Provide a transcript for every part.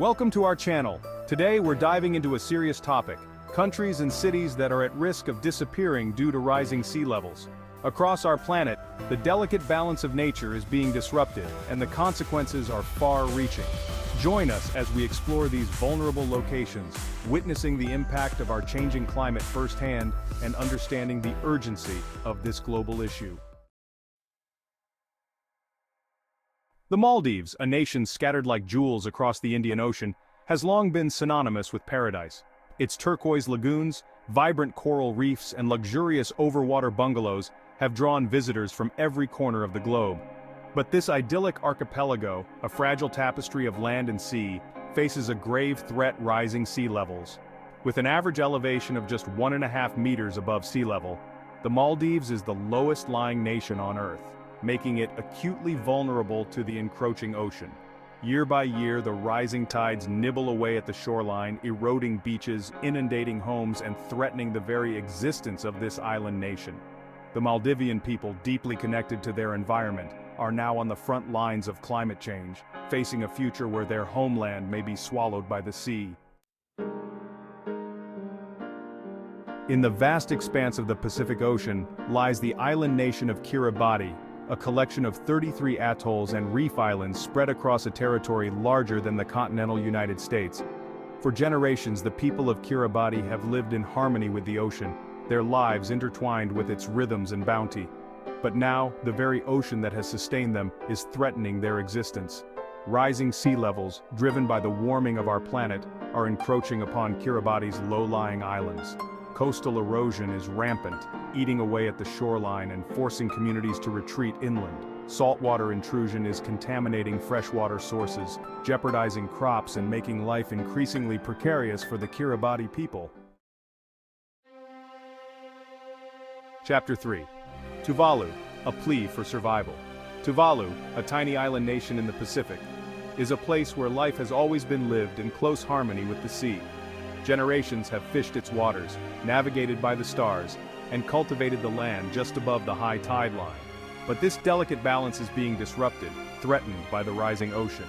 Welcome to our channel. Today we're diving into a serious topic: countries and cities that are at risk of disappearing due to rising sea levels. Across our planet, the delicate balance of nature is being disrupted, and the consequences are far-reaching. Join us as we explore these vulnerable locations, witnessing the impact of our changing climate firsthand and understanding the urgency of this global issue. The Maldives, a nation scattered like jewels across the Indian Ocean, has long been synonymous with paradise. Its turquoise lagoons, vibrant coral reefs, and luxurious overwater bungalows have drawn visitors from every corner of the globe. But this idyllic archipelago, a fragile tapestry of land and sea, faces a grave threat: rising sea levels. With an average elevation of just 1.5 meters above sea level, the Maldives is the lowest-lying nation on Earth, making it acutely vulnerable to the encroaching ocean. Year by year, the rising tides nibble away at the shoreline, eroding beaches, inundating homes, and threatening the very existence of this island nation. The Maldivian people, deeply connected to their environment, are now on the front lines of climate change, facing a future where their homeland may be swallowed by the sea. In the vast expanse of the Pacific Ocean lies the island nation of Kiribati, a collection of 33 atolls and reef islands spread across a territory larger than the continental United States. For generations, the people of Kiribati have lived in harmony with the ocean, their lives intertwined with its rhythms and bounty. But now, the very ocean that has sustained them is threatening their existence. Rising sea levels, driven by the warming of our planet, are encroaching upon Kiribati's low-lying islands. Coastal erosion is rampant, eating away at the shoreline and forcing communities to retreat inland. Saltwater intrusion is contaminating freshwater sources, jeopardizing crops and making life increasingly precarious for the Kiribati people. Chapter 3. Tuvalu, a plea for survival. Tuvalu, a tiny island nation in the Pacific, is a place where life has always been lived in close harmony with the sea. Generations have fished its waters, navigated by the stars, and cultivated the land just above the high tide line. But this delicate balance is being disrupted, threatened by the rising ocean.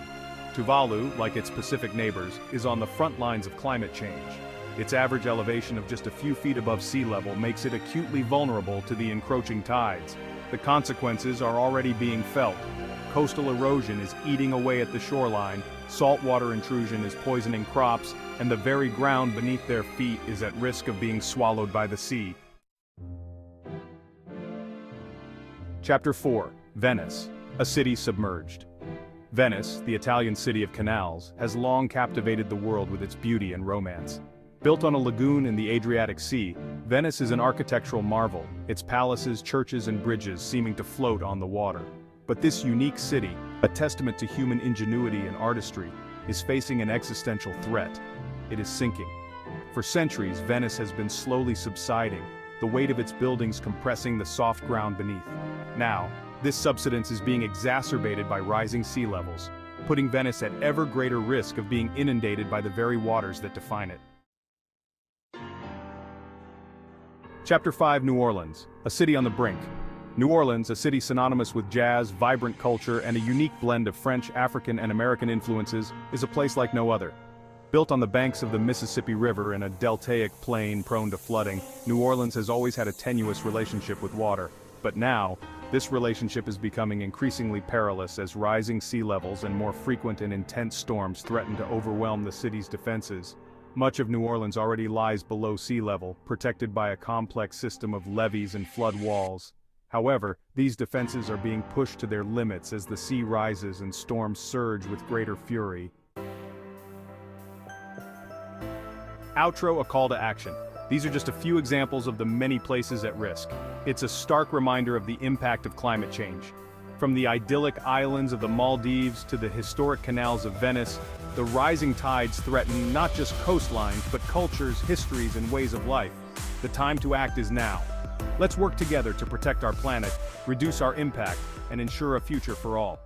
Tuvalu, like its Pacific neighbors, is on the front lines of climate change. Its average elevation of just a few feet above sea level makes it acutely vulnerable to the encroaching tides. The consequences are already being felt. Coastal erosion is eating away at the shoreline, saltwater intrusion is poisoning crops, and the very ground beneath their feet is at risk of being swallowed by the sea. Chapter 4. Venice, a city submerged. Venice, the Italian city of canals, has long captivated the world with its beauty and romance. Built on a lagoon in the Adriatic Sea, Venice is an architectural marvel, its palaces, churches, and bridges seeming to float on the water. But this unique city, a testament to human ingenuity and artistry, is facing an existential threat. It is sinking. For centuries, Venice has been slowly subsiding, the weight of its buildings compressing the soft ground beneath. Now, this subsidence is being exacerbated by rising sea levels, putting Venice at ever greater risk of being inundated by the very waters that define it. Chapter 5. New Orleans, a city on the brink. New Orleans, a city synonymous with jazz, vibrant culture, and a unique blend of French, African, and American influences, is a place like no other. Built on the banks of the Mississippi River in a deltaic plain prone to flooding, New Orleans has always had a tenuous relationship with water. But now, this relationship is becoming increasingly perilous as rising sea levels and more frequent and intense storms threaten to overwhelm the city's defenses. Much of New Orleans already lies below sea level, protected by a complex system of levees and flood walls. However, these defenses are being pushed to their limits as the sea rises and storms surge with greater fury. Outro: a call to action. These are just a few examples of the many places at risk. It's a stark reminder of the impact of climate change. From the idyllic islands of the Maldives to the historic canals of Venice, the rising tides threaten not just coastlines but cultures, histories, and ways of life. The time to act is now. Let's work together to protect our planet, reduce our impact, and ensure a future for all.